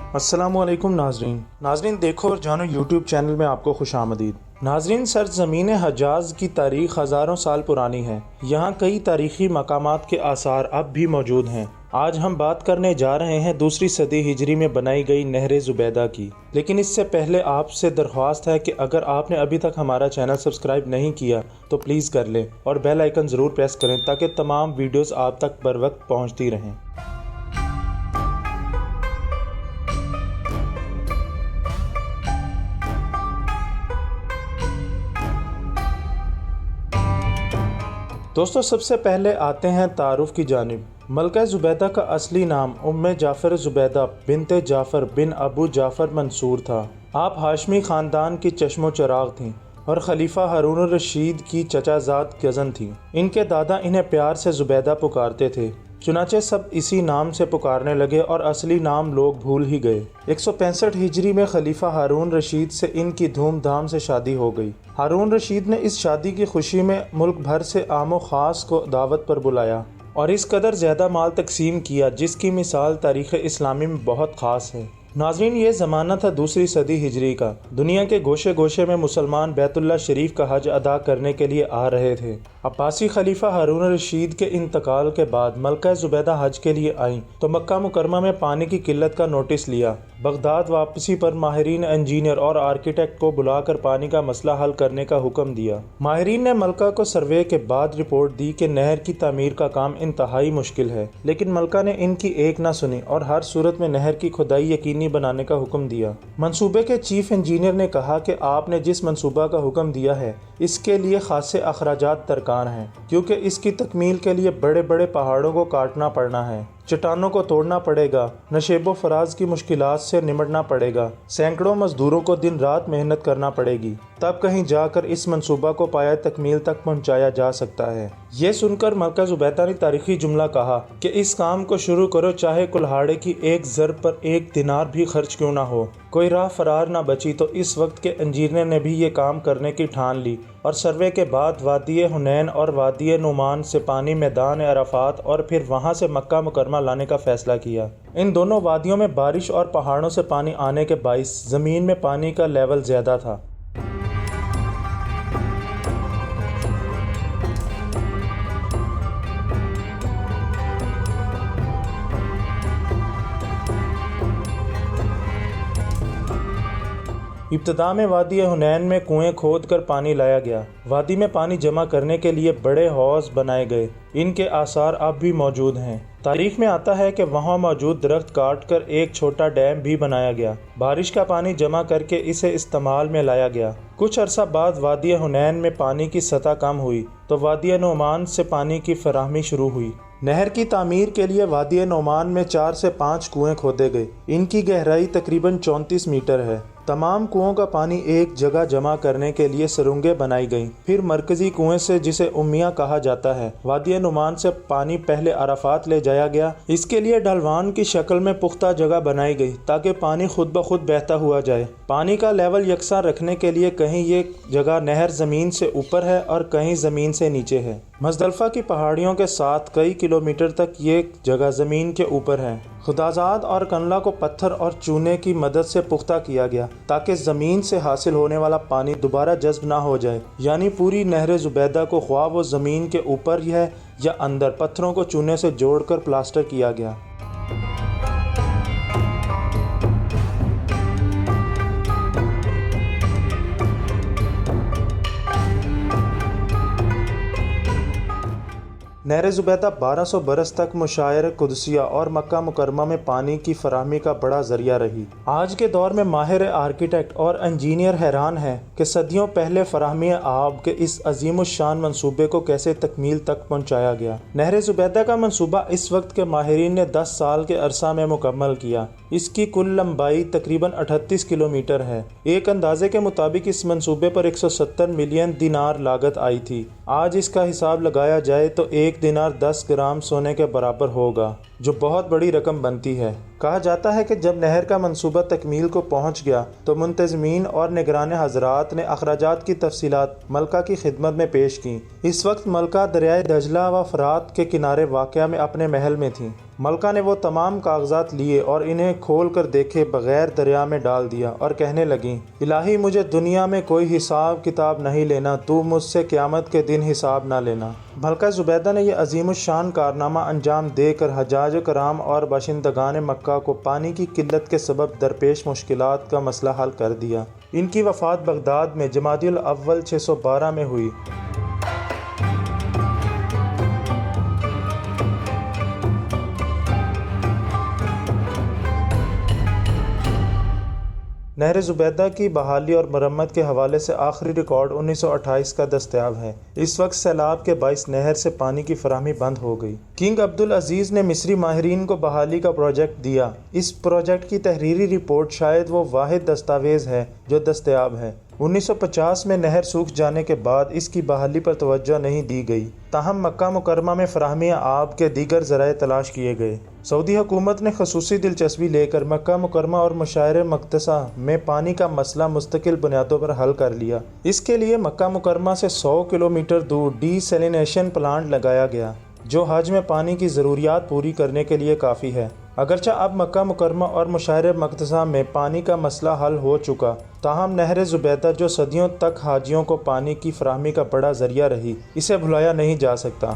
السلام علیکم ناظرین دیکھو اور جانو یوٹیوب چینل میں آپ کو خوش آمدید۔ ناظرین، سرزمین حجاز کی تاریخ ہزاروں سال پرانی ہے۔ یہاں کئی تاریخی مقامات کے آثار اب بھی موجود ہیں۔ آج ہم بات کرنے جا رہے ہیں دوسری صدی ہجری میں بنائی گئی نہر زبیدہ کی، لیکن اس سے پہلے آپ سے درخواست ہے کہ اگر آپ نے ابھی تک ہمارا چینل سبسکرائب نہیں کیا تو پلیز کر لیں اور بیل آئیکن ضرور پریس کریں تاکہ تمام ویڈیوز آپ تک بر وقت پہنچتی رہیں۔ دوستو، سب سے پہلے آتے ہیں تعارف کی جانب۔ ملکہ زبیدہ کا اصلی نام ام جعفر زبیدہ بنت جعفر بن ابو جعفر منصور تھا۔ آپ ہاشمی خاندان کی چشم و چراغ تھیں اور خلیفہ ہارون الرشید کی چچا زاد کزن تھیں۔ ان کے دادا انہیں پیار سے زبیدہ پکارتے تھے، چنانچہ سب اسی نام سے پکارنے لگے اور اصلی نام لوگ بھول ہی گئے۔ 165 ہجری میں خلیفہ ہارون رشید سے ان کی دھوم دھام سے شادی ہو گئی۔ ہارون رشید نے اس شادی کی خوشی میں ملک بھر سے عام و خاص کو دعوت پر بلایا اور اس قدر زیادہ مال تقسیم کیا جس کی مثال تاریخ اسلامی میں بہت خاص ہے۔ ناظرین، یہ زمانہ تھا دوسری صدی ہجری کا۔ دنیا کے گوشے گوشے میں مسلمان بیت اللہ شریف کا حج ادا کرنے کے لیے آ رہے تھے۔ عباسی خلیفہ ہارون الرشید کے انتقال کے بعد ملکہ زبیدہ حج کے لیے آئیں تو مکہ مکرمہ میں پانی کی قلت کا نوٹس لیا۔ بغداد واپسی پر ماہرین انجینئر اور آرکیٹیکٹ کو بلا کر پانی کا مسئلہ حل کرنے کا حکم دیا۔ ماہرین نے ملکہ کو سروے کے بعد رپورٹ دی کہ نہر کی تعمیر کا کام انتہائی مشکل ہے، لیکن ملکہ نے ان کی ایک نہ سنی اور ہر صورت میں نہر کی کھدائی یقینی بنانے کا حکم دیا۔ منصوبے کے چیف انجینئر نے کہا کہ آپ نے جس منصوبہ کا حکم دیا ہے اس کے لیے خاصے اخراجات درکار ہیں، کیونکہ اس کی تکمیل کے لیے بڑے بڑے پہاڑوں کو کاٹنا پڑنا ہے، چٹانوں کو توڑنا پڑے گا، نشیب و فراز کی مشکلات سے نمٹنا پڑے گا، سینکڑوں مزدوروں کو دن رات محنت کرنا پڑے گی، تب کہیں جا کر اس منصوبہ کو پایہ تکمیل تک پہنچایا جا سکتا ہے۔ یہ سن کر ملکہ زبیدہ نے تاریخی جملہ کہا کہ اس کام کو شروع کرو، چاہے کلہاڑے کی ایک ضرب پر 1 دینار بھی خرچ کیوں نہ ہو۔ کوئی راہ فرار نہ بچی تو اس وقت کے انجینئر نے بھی یہ کام کرنے کی ٹھان لی اور سروے کے بعد وادی حنین اور وادی نعمان سے پانی میدان عرفات اور پھر وہاں سے مکہ مکرمہ لانے کا فیصلہ کیا۔ ان دونوں وادیوں میں بارش اور پہاڑوں سے پانی آنے کے باعث زمین میں پانی کا لیول زیادہ تھا۔ ابتدا میں وادی حنین میں کنویں کھود کر پانی لایا گیا۔ وادی میں پانی جمع کرنے کے لیے بڑے حوض بنائے گئے، ان کے آثار اب بھی موجود ہیں۔ تاریخ میں آتا ہے کہ وہاں موجود درخت کاٹ کر ایک چھوٹا ڈیم بھی بنایا گیا، بارش کا پانی جمع کر کے اسے استعمال میں لایا گیا۔ کچھ عرصہ بعد وادی حنین میں پانی کی سطح کم ہوئی تو وادی نعمان سے پانی کی فراہمی شروع ہوئی۔ نہر کی تعمیر کے لیے وادی نعمان میں 4 سے 5 کنویں کھودے گئے، ان کی گہرائی تقریباً 34 میٹر ہے۔ تمام کنووں کا پانی ایک جگہ جمع کرنے کے لیے سرنگیں بنائی گئیں۔ پھر مرکزی کنویں سے، جسے امیہ کہا جاتا ہے، وادی نعمان سے پانی پہلے عرفات لے جایا گیا۔ اس کے لیے ڈھلوان کی شکل میں پختہ جگہ بنائی گئی تاکہ پانی خود بخود بہتا ہوا جائے۔ پانی کا لیول یکساں رکھنے کے لیے کہیں یہ جگہ نہر زمین سے اوپر ہے اور کہیں زمین سے نیچے ہے۔ مزدلفہ کی پہاڑیوں کے ساتھ کئی کلومیٹر تک یہ جگہ زمین کے اوپر ہے۔ خدازاد اور کنلہ کو پتھر اور چونے کی مدد سے پختہ کیا گیا تاکہ زمین سے حاصل ہونے والا پانی دوبارہ جذب نہ ہو جائے، یعنی پوری نہر زبیدہ کو خواہ وہ زمین کے اوپر ہے یا اندر، پتھروں کو چونے سے جوڑ کر پلاسٹر کیا گیا۔ نہر زبیدہ 1200 برس تک مشاعر قدسیہ اور مکہ مکرمہ میں پانی کی فراہمی کا بڑا ذریعہ رہی۔ آج کے دور میں ماہر آرکیٹیکٹ اور انجینئر حیران ہیں کہ صدیوں پہلے فراہمی آب کے اس عظیم الشان منصوبے کو کیسے تکمیل تک پہنچایا گیا۔ نہر زبیدہ کا منصوبہ اس وقت کے ماہرین نے 10 سال کے عرصہ میں مکمل کیا۔ اس کی کل لمبائی تقریباً 38 کلومیٹر ہے۔ ایک اندازے کے مطابق اس منصوبے پر 170 ملین دینار لاگت آئی تھی۔ آج اس کا حساب لگایا جائے تو 1 دینار 10 گرام سونے کے برابر ہوگا، جو بہت بڑی رقم بنتی ہے۔ کہا جاتا ہے کہ جب نہر کا منصوبہ تکمیل کو پہنچ گیا تو منتظمین اور نگران حضرات نے اخراجات کی تفصیلات ملکہ کی خدمت میں پیش کیں۔ اس وقت ملکہ دریائے دجلہ و فرات کے کنارے واقع میں اپنے محل میں تھیں۔ ملکہ نے وہ تمام کاغذات لیے اور انہیں کھول کر دیکھے بغیر دریا میں ڈال دیا اور کہنے لگیں، الہی مجھے دنیا میں کوئی حساب کتاب نہیں لینا، تو مجھ سے قیامت کے دن حساب نہ لینا۔ ملکہ زبیدہ نے یہ عظیم الشان کارنامہ انجام دے کر حجاج کرام اور باشندگان مکہ کو پانی کی قلت کے سبب درپیش مشکلات کا مسئلہ حل کر دیا۔ ان کی وفات بغداد میں جمادی الاول 612 میں ہوئی۔ نہر زبیدہ کی بحالی اور مرمت کے حوالے سے آخری ریکارڈ 1928 کا دستیاب ہے۔ اس وقت سیلاب کے باعث نہر سے پانی کی فراہمی بند ہو گئی۔ کنگ عبدالعزیز نے مصری ماہرین کو بحالی کا پروجیکٹ دیا۔ اس پروجیکٹ کی تحریری رپورٹ شاید وہ واحد دستاویز ہے جو دستیاب ہے۔ 1950 میں نہر سوکھ جانے کے بعد اس کی بحالی پر توجہ نہیں دی گئی، تاہم مکہ مکرمہ میں فراہمی آب کے دیگر ذرائع تلاش کیے گئے۔ سعودی حکومت نے خصوصی دلچسپی لے کر مکہ مکرمہ اور مشاعر مقدسہ میں پانی کا مسئلہ مستقل بنیادوں پر حل کر لیا۔ اس کے لیے مکہ مکرمہ سے 100 کلومیٹر دور ڈی سیلینیشن پلانٹ لگایا گیا، جو حج میں پانی کی ضروریات پوری کرنے کے لیے کافی ہے۔ اگرچہ اب مکہ مکرمہ اور مشاعر مقدسہ میں پانی کا مسئلہ حل ہو چکا، تاہم نہر زبیدہ جو صدیوں تک حاجیوں کو پانی کی فراہمی کا بڑا ذریعہ رہی، اسے بھلایا نہیں جا سکتا۔